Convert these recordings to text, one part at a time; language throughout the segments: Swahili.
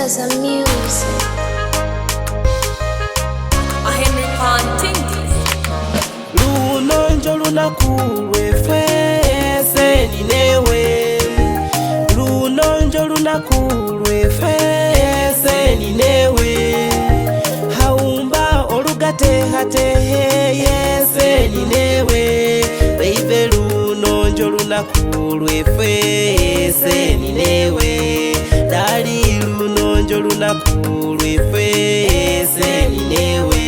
Masters of music. Lunonjo lunaku lweffe seni newe. Lunonjo lunaku lweffe seni newe. Haumba olugatehatehe seni newe. Baby lunonjo lunaku lweffe seni newe. Dali lunonjo lunaku lweffe seni newe.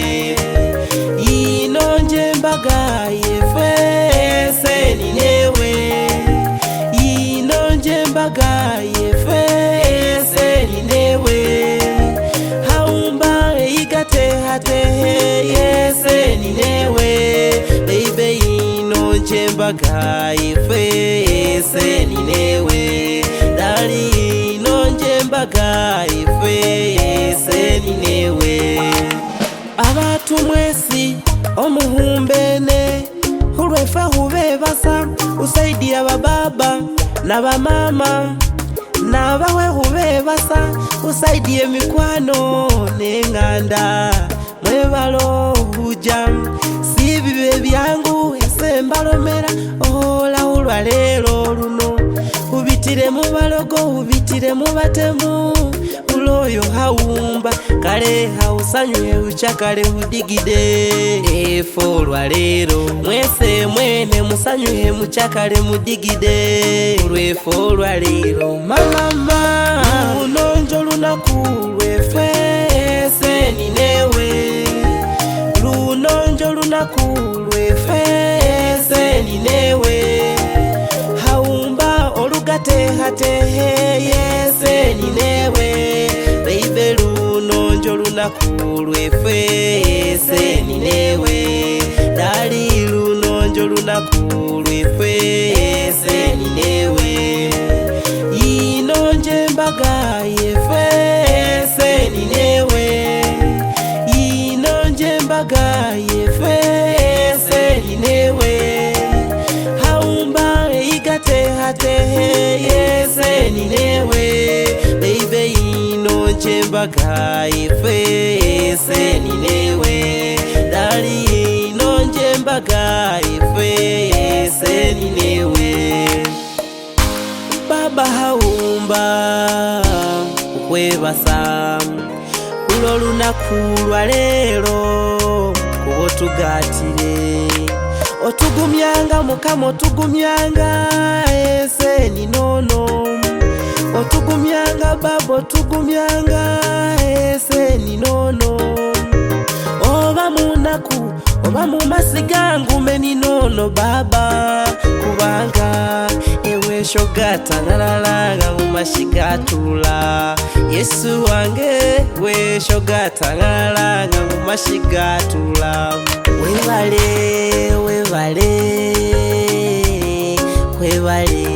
Embaga yeffe seni newe. Embaga yeffe seni newe. Haumba igatehatehe seni newe. Baby Embaga yeffe seni newe. Dali Embaga yeffe seni newe. Abatu mwesi omuhumbene hulweffe hubebasa usaidia bababa na bamama nabawe hubebasa usaidia emikwano n'enganda mwebalo huja si bibe byangu ese mbalomera ohola ulwalero luno ubitire mu balogo ubitire mu batemu uloyo haumba kale hausanywe uchakale udigide efo lwalero mwese mwene musanywe muchakale mudigide lwefo lwalero mama lunonjo lunaku lweffe seni newe. Lunonjo lunaku lweffe seni newe. Haumba olugatehatehe seni newe. Baby lunonjo lunaku lweffe seni newe. Dali lunonjo lunaku lweffe seni newe. Embaga yeffe seni newe. Embaga yeffe seni newe. Haumba igatehatehe seni newe. Baby Embaga yeffe seni newe. Dali Embaga yeffe seni newe. Baba haumba ukwebasa lulo lunaku lwalero kuba otugatire otugumyanga mukama otugumyanga eseni nono. Otugumyanga baba otugumyanga eseni nono. Oba munaku oba mumasiga ngumeni nono baba kubanga ewe shogata ngalalanga ngumashigatula. Yesu wange we shogata ngalalanga ngumashigatula. Webale webale webale